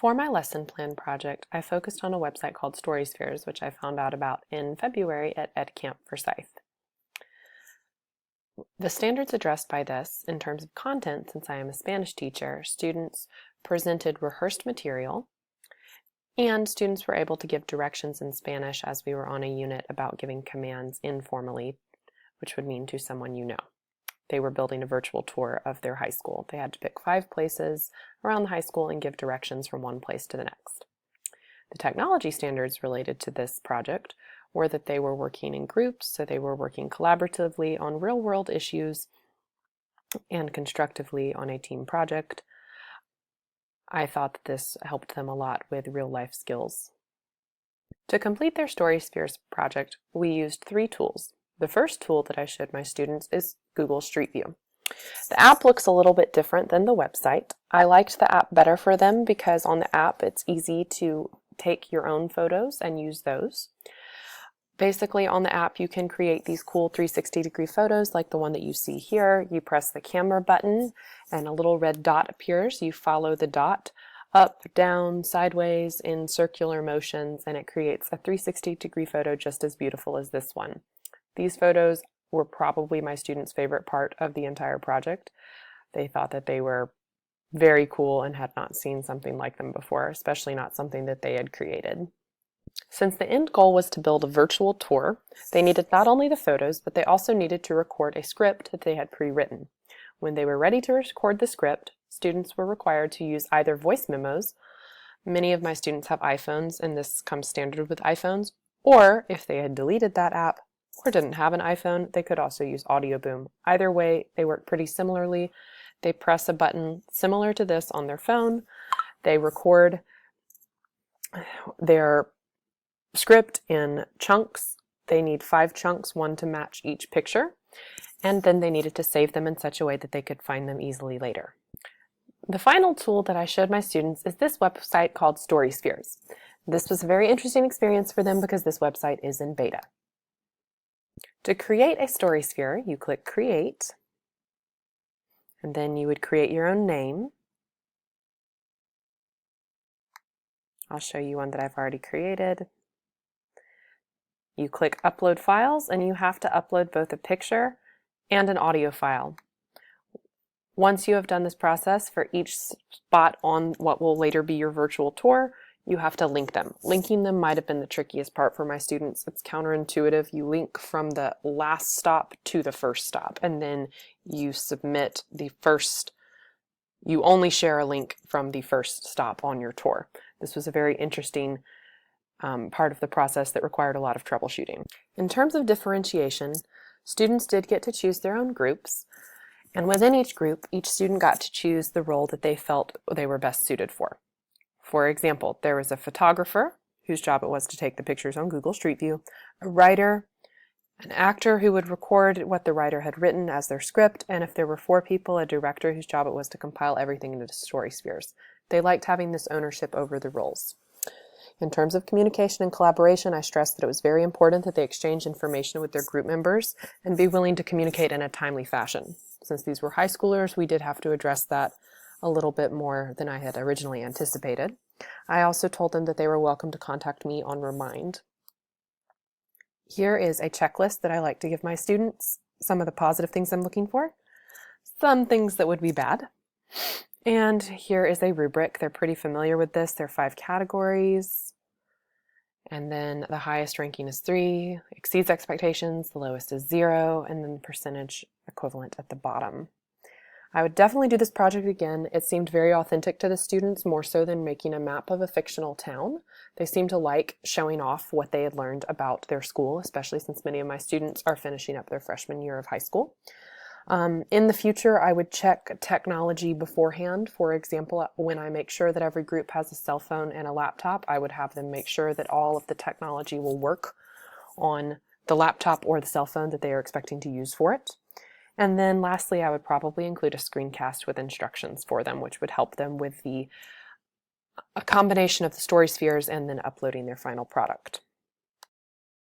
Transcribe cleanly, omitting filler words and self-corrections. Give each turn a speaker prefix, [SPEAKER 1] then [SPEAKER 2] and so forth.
[SPEAKER 1] For my lesson plan project, I focused on a website called Storyspheres, which I found out about in February at EdCamp Forsyth. The standards addressed by this, in terms of content, since I am a Spanish teacher, students presented rehearsed material, and students were able to give directions in Spanish as we were on a unit about giving commands informally, which would mean to someone you know. They were building a virtual tour of their high school. They had to pick 5 places around the high school and give directions from one place to the next. The technology standards related to this project were that they were working in groups, so they were working collaboratively on real-world issues and constructively on a team project. I thought that this helped them a lot with real-life skills. To complete their Storyspheres project, we used 3 tools. The first tool that I showed my students is Google Street View. The app looks a little bit different than the website. I liked the app better for them because on the app it's easy to take your own photos and use those. Basically, on the app you can create these cool 360-degree photos like the one that you see here. You press the camera button and a little red dot appears. You follow the dot up, down, sideways in circular motions, and it creates a 360-degree photo just as beautiful as this one. These photos were probably my students' favorite part of the entire project. They thought that they were very cool and had not seen something like them before, especially not something that they had created. Since the end goal was to build a virtual tour, they needed not only the photos, but they also needed to record a script that they had pre-written. When they were ready to record the script, students were required to use either voice memos. Many of my students have iPhones, and this comes standard with iPhones, or if they had deleted that app or didn't have an iPhone, they could also use Audio Boom. Either way, they work pretty similarly. They press a button similar to this on their phone. They record their script in chunks. They need 5 chunks, 1 to match each picture, and then they needed to save them in such a way that they could find them easily later. The final tool that I showed my students is this website called Storyspheres. This was a very interesting experience for them because this website is in beta. To create a Storysphere, you click Create, and then you would create your own name. I'll show you one that I've already created. You click Upload Files, and you have to upload both a picture and an audio file. Once you have done this process for each spot on what will later be your virtual tour, you have to link them. Linking them might have been the trickiest part for my students. It's counterintuitive. You link from the last stop to the first stop, and then you submit the first. You only share a link from the first stop on your tour. This was a very interesting part of the process that required a lot of troubleshooting. In terms of differentiation, students did get to choose their own groups, and within each group, each student got to choose the role that they felt they were best suited for. For example, there was a photographer whose job it was to take the pictures on Google Street View, a writer, an actor who would record what the writer had written as their script, and if there were 4 people, a director whose job it was to compile everything into Storyspheres. They liked having this ownership over the roles. In terms of communication and collaboration, I stressed that it was very important that they exchange information with their group members and be willing to communicate in a timely fashion. Since these were high schoolers, we did have to address that a little bit more than I had originally anticipated. I also told them that they were welcome to contact me on Remind. Here is a checklist that I like to give my students, some of the positive things I'm looking for, some things that would be bad. And here is a rubric. They're pretty familiar with this. There are 5 categories. And then the highest ranking is 3, exceeds expectations, the lowest is 0, and then the percentage equivalent at the bottom. I would definitely do this project again. It seemed very authentic to the students, more so than making a map of a fictional town. They seemed to like showing off what they had learned about their school, especially since many of my students are finishing up their freshman year of high school. In the future, I would check technology beforehand. For example, when I make sure that every group has a cell phone and a laptop, I would have them make sure that all of the technology will work on the laptop or the cell phone that they are expecting to use for it. And then lastly, I would probably include a screencast with instructions for them, which would help them with a combination of the Storyspheres and then uploading their final product.